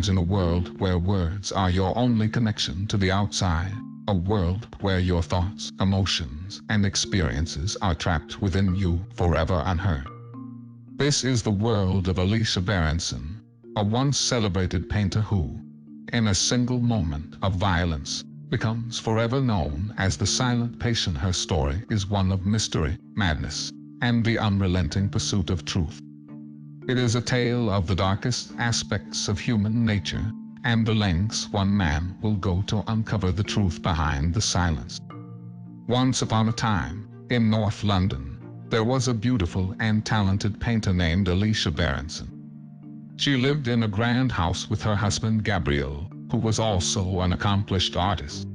Imagine a world where words are your only connection to the outside, a world where your thoughts, emotions, and experiences are trapped within you forever unheard. This is the world of Alicia Berenson, a once celebrated painter who, in a single moment of violence, becomes forever known as the silent patient. Her story is one of mystery, madness, and the unrelenting pursuit of truth. It is a tale of the darkest aspects of human nature, and the lengths one man will go to uncover the truth behind the silence. Once upon a time, in North London, there was a beautiful and talented painter named Alicia Berenson. She lived in a grand house with her husband Gabriel, who was also an accomplished artist.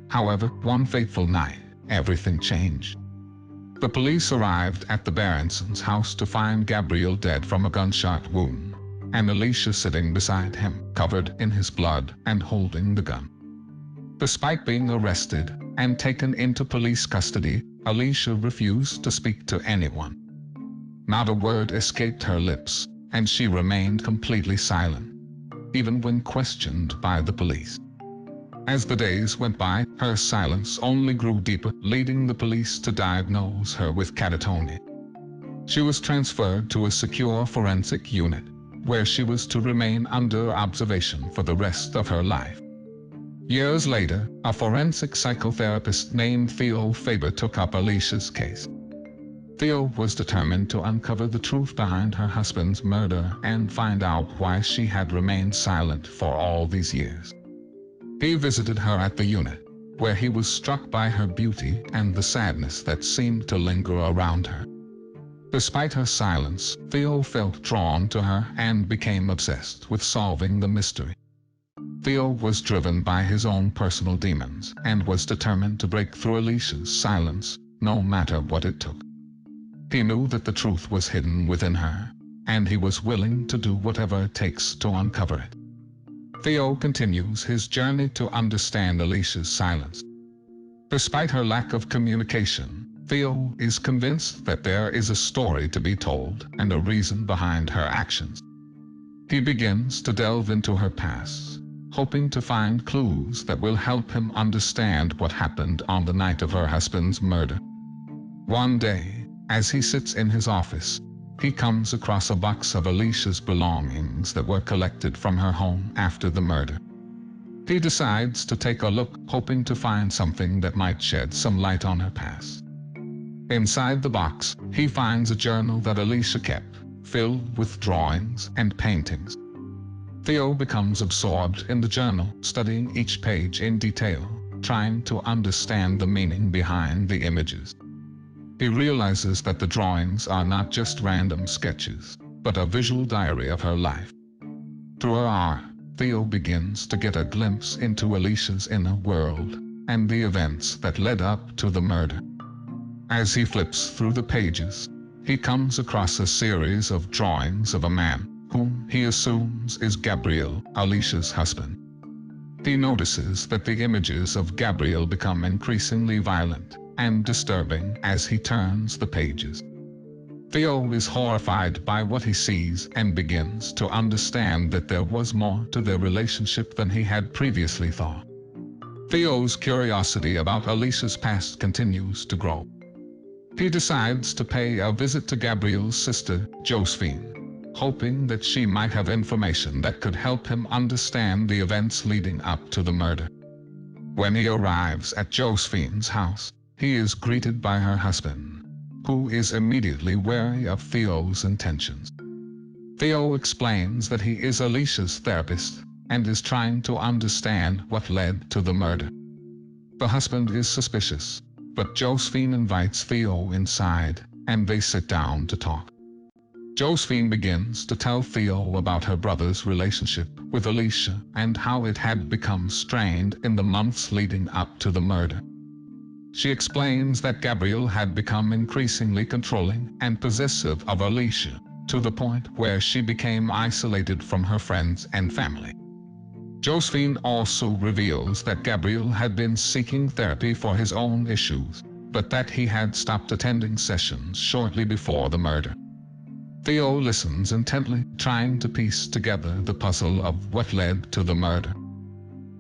However, one fateful night, everything changed. The police arrived at the Berensons' house to find Gabriel dead from a gunshot wound, and Alicia sitting beside him, covered in his blood and holding the gun. Despite being arrested and taken into police custody, Alicia refused to speak to anyone. Not a word escaped her lips, and she remained completely silent, even when questioned by the police. As the days went by, her silence only grew deeper, leading the police to diagnose her with catatonia. She was transferred to a secure forensic unit, where she was to remain under observation for the rest of her life. Years later, a forensic psychotherapist named Theo Faber took up Alicia's case. Theo was determined to uncover the truth behind her husband's murder and find out why she had remained silent for all these years. He visited her at the unit, where he was struck by her beauty and the sadness that seemed to linger around her. Despite her silence, Theo felt drawn to her and became obsessed with solving the mystery. Theo was driven by his own personal demons and was determined to break through Alicia's silence, no matter what it took. He knew that the truth was hidden within her, and he was willing to do whatever it takes to uncover it. Theo continues his journey to understand Alicia's silence. Despite her lack of communication, Theo is convinced that there is a story to be told and a reason behind her actions. He begins to delve into her past, hoping to find clues that will help him understand what happened on the night of her husband's murder. One day, as he sits in his office, he comes across a box of Alicia's belongings that were collected from her home after the murder. He decides to take a look, hoping to find something that might shed some light on her past. Inside the box, he finds a journal that Alicia kept, filled with drawings and paintings. Theo becomes absorbed in the journal, studying each page in detail, trying to understand the meaning behind the images. He realizes that the drawings are not just random sketches, but a visual diary of her life. Through her art, Theo begins to get a glimpse into Alicia's inner world and the events that led up to the murder. As he flips through the pages, he comes across a series of drawings of a man whom he assumes is Gabriel, Alicia's husband. He notices that the images of Gabriel become increasingly violent and disturbing as he turns the pages. Theo is horrified by what he sees and begins to understand that there was more to their relationship than he had previously thought. Theo's curiosity about Alicia's past continues to grow. He decides to pay a visit to Gabriel's sister, Josephine, hoping that she might have information that could help him understand the events leading up to the murder. When he arrives at Josephine's house, he is greeted by her husband, who is immediately wary of Theo's intentions. Theo explains that he is Alicia's therapist and is trying to understand what led to the murder. The husband is suspicious, but Josephine invites Theo inside, and they sit down to talk. Josephine begins to tell Theo about her brother's relationship with Alicia and how it had become strained in the months leading up to the murder. She explains that Gabriel had become increasingly controlling and possessive of Alicia, to the point where she became isolated from her friends and family. Josephine also reveals that Gabriel had been seeking therapy for his own issues, but that he had stopped attending sessions shortly before the murder. Theo listens intently, trying to piece together the puzzle of what led to the murder.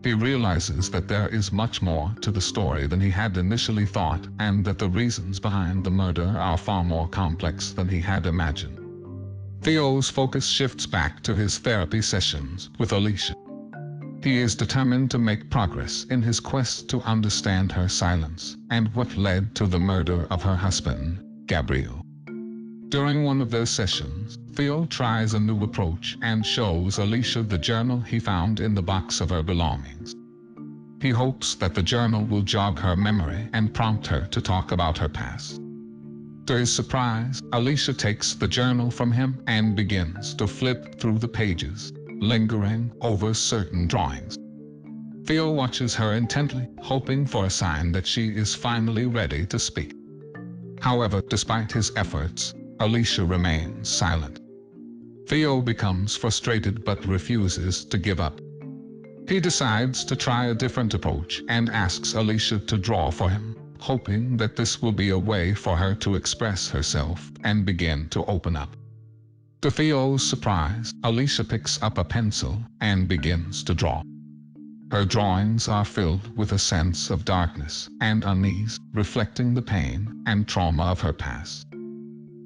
He realizes that there is much more to the story than he had initially thought, and that the reasons behind the murder are far more complex than he had imagined. Theo's focus shifts back to his therapy sessions with Alicia. He is determined to make progress in his quest to understand her silence and what led to the murder of her husband, Gabriel. During one of those sessions, Theo tries a new approach and shows Alicia the journal he found in the box of her belongings. He hopes that the journal will jog her memory and prompt her to talk about her past. To his surprise, Alicia takes the journal from him and begins to flip through the pages, lingering over certain drawings. Theo watches her intently, hoping for a sign that she is finally ready to speak. However, despite his efforts, Alicia remains silent. Theo becomes frustrated but refuses to give up. He decides to try a different approach and asks Alicia to draw for him, hoping that this will be a way for her to express herself and begin to open up. To Theo's surprise, Alicia picks up a pencil and begins to draw. Her drawings are filled with a sense of darkness and unease, reflecting the pain and trauma of her past.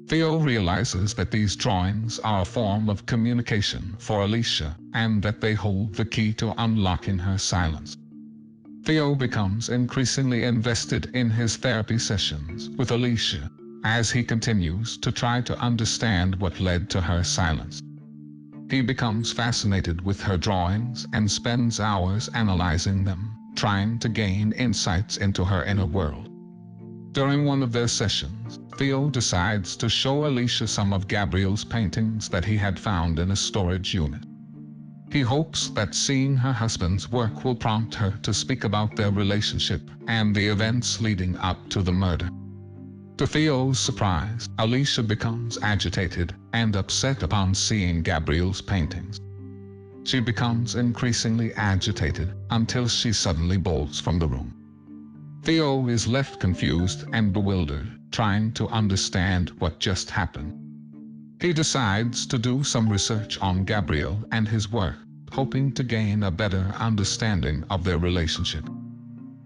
Theo realizes that these drawings are a form of communication for Alicia, and that they hold the key to unlocking her silence. Theo becomes increasingly invested in his therapy sessions with Alicia, as he continues to try to understand what led to her silence. He becomes fascinated with her drawings and spends hours analyzing them, trying to gain insights into her inner world. During one of their sessions, Theo decides to show Alicia some of Gabriel's paintings that he had found in a storage unit. He hopes that seeing her husband's work will prompt her to speak about their relationship and the events leading up to the murder. To Theo's surprise, Alicia becomes agitated and upset upon seeing Gabriel's paintings. She becomes increasingly agitated until she suddenly bolts from the room. Theo is left confused and bewildered, trying to understand what just happened. He decides to do some research on Gabriel and his work, hoping to gain a better understanding of their relationship.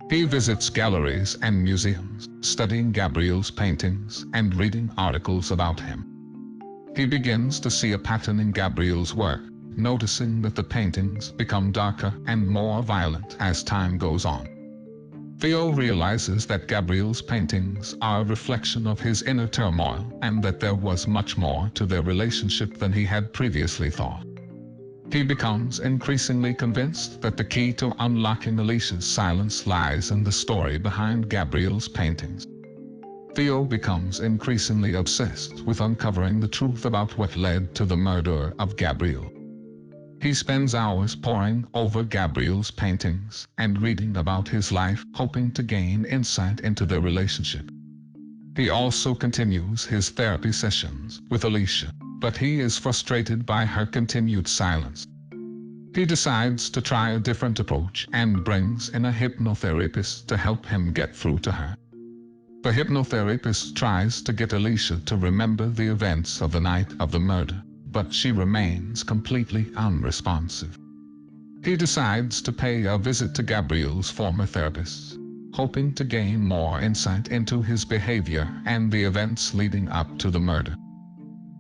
He visits galleries and museums, studying Gabriel's paintings and reading articles about him. He begins to see a pattern in Gabriel's work, noticing that the paintings become darker and more violent as time goes on. Theo realizes that Gabriel's paintings are a reflection of his inner turmoil and that there was much more to their relationship than he had previously thought. He becomes increasingly convinced that the key to unlocking Alicia's silence lies in the story behind Gabriel's paintings. Theo becomes increasingly obsessed with uncovering the truth about what led to the murder of Gabriel. He spends hours poring over Gabriel's paintings and reading about his life, hoping to gain insight into their relationship. He also continues his therapy sessions with Alicia, but he is frustrated by her continued silence. He decides to try a different approach and brings in a hypnotherapist to help him get through to her. The hypnotherapist tries to get Alicia to remember the events of the night of the murder, but she remains completely unresponsive. He decides to pay a visit to Gabriel's former therapists, hoping to gain more insight into his behavior and the events leading up to the murder.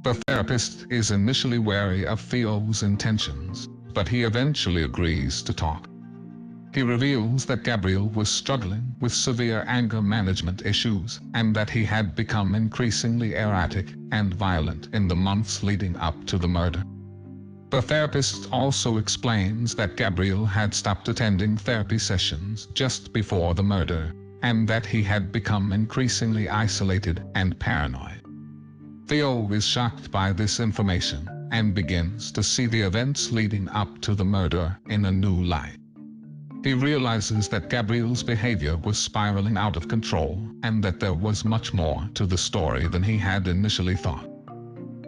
The therapist is initially wary of Theo's intentions, but he eventually agrees to talk. He reveals that Gabriel was struggling with severe anger management issues and that he had become increasingly erratic and violent in the months leading up to the murder. The therapist also explains that Gabriel had stopped attending therapy sessions just before the murder, and that he had become increasingly isolated and paranoid. Theo is shocked by this information and begins to see the events leading up to the murder in a new light. He realizes that Gabriel's behavior was spiraling out of control and that there was much more to the story than he had initially thought.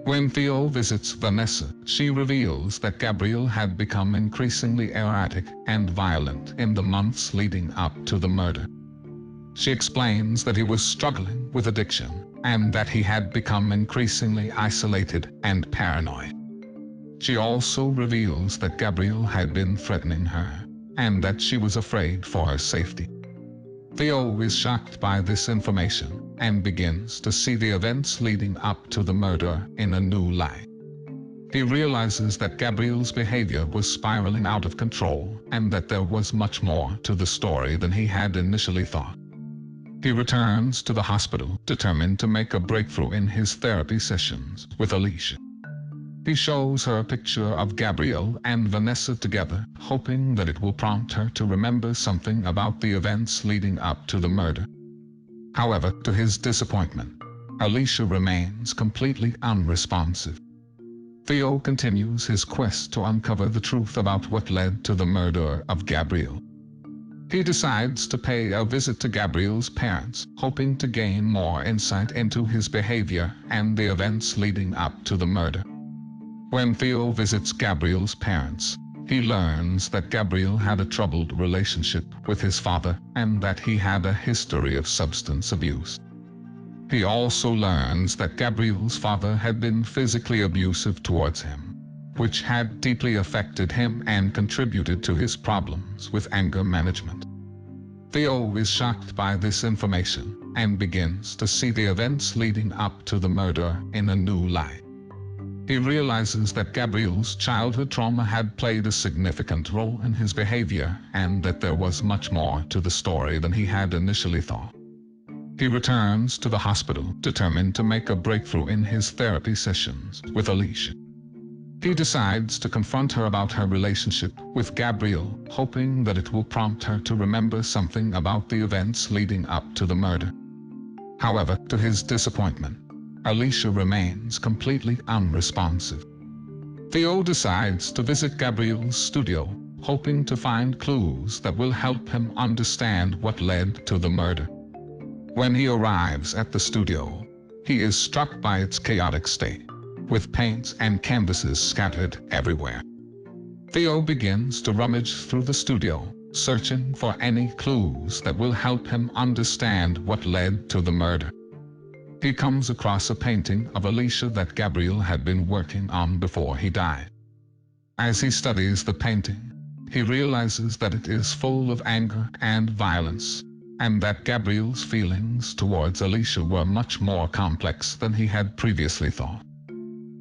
When Theo visits Vanessa, she reveals that Gabriel had become increasingly erratic and violent in the months leading up to the murder. She explains that he was struggling with addiction and that he had become increasingly isolated and paranoid. She also reveals that Gabriel had been threatening her, and that she was afraid for her safety. Theo is shocked by this information and begins to see the events leading up to the murder in a new light. He realizes that Gabriel's behavior was spiraling out of control and that there was much more to the story than he had initially thought. He returns to the hospital, determined to make a breakthrough in his therapy sessions with Alicia. He shows her a picture of Gabriel and Vanessa together, hoping that it will prompt her to remember something about the events leading up to the murder. However, to his disappointment, Alicia remains completely unresponsive. Theo continues his quest to uncover the truth about what led to the murder of Gabriel. He decides to pay a visit to Gabriel's parents, hoping to gain more insight into his behavior and the events leading up to the murder. When Theo visits Gabriel's parents, he learns that Gabriel had a troubled relationship with his father and that he had a history of substance abuse. He also learns that Gabriel's father had been physically abusive towards him, which had deeply affected him and contributed to his problems with anger management. Theo is shocked by this information and begins to see the events leading up to the murder in a new light. He realizes that Gabriel's childhood trauma had played a significant role in his behavior and that there was much more to the story than he had initially thought. He returns to the hospital, determined to make a breakthrough in his therapy sessions with Alicia. He decides to confront her about her relationship with Gabriel, hoping that it will prompt her to remember something about the events leading up to the murder. However, to his disappointment, Alicia remains completely unresponsive. Theo decides to visit Gabriel's studio, hoping to find clues that will help him understand what led to the murder. When he arrives at the studio, he is struck by its chaotic state, with paints and canvases scattered everywhere. Theo begins to rummage through the studio, searching for any clues that will help him understand what led to the murder. He comes across a painting of Alicia that Gabriel had been working on before he died. As he studies the painting, he realizes that it is full of anger and violence, and that Gabriel's feelings towards Alicia were much more complex than he had previously thought.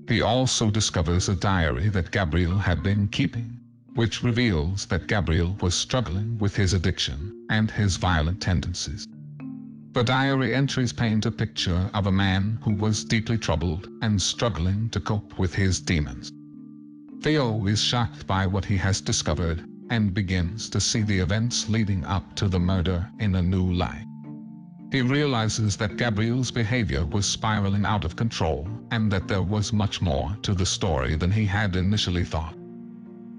He also discovers a diary that Gabriel had been keeping, which reveals that Gabriel was struggling with his addiction and his violent tendencies. The diary entries paint a picture of a man who was deeply troubled and struggling to cope with his demons. Theo is shocked by what he has discovered and begins to see the events leading up to the murder in a new light. He realizes that Gabriel's behavior was spiraling out of control and that there was much more to the story than he had initially thought.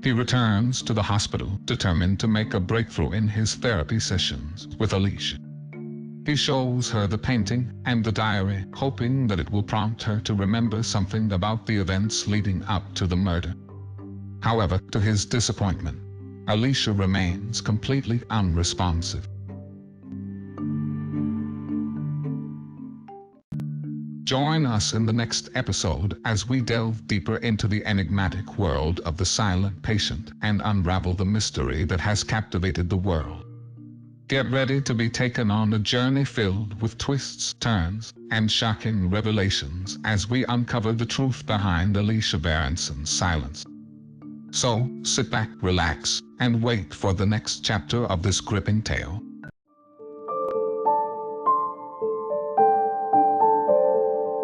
He returns to the hospital, determined to make a breakthrough in his therapy sessions with Alicia. He shows her the painting and the diary, hoping that it will prompt her to remember something about the events leading up to the murder. However, to his disappointment, Alicia remains completely unresponsive. Join us in the next episode as we delve deeper into the enigmatic world of the silent patient and unravel the mystery that has captivated the world. Get ready to be taken on a journey filled with twists, turns, and shocking revelations as we uncover the truth behind Alicia Berenson's silence. So, sit back, relax, and wait for the next chapter of this gripping tale.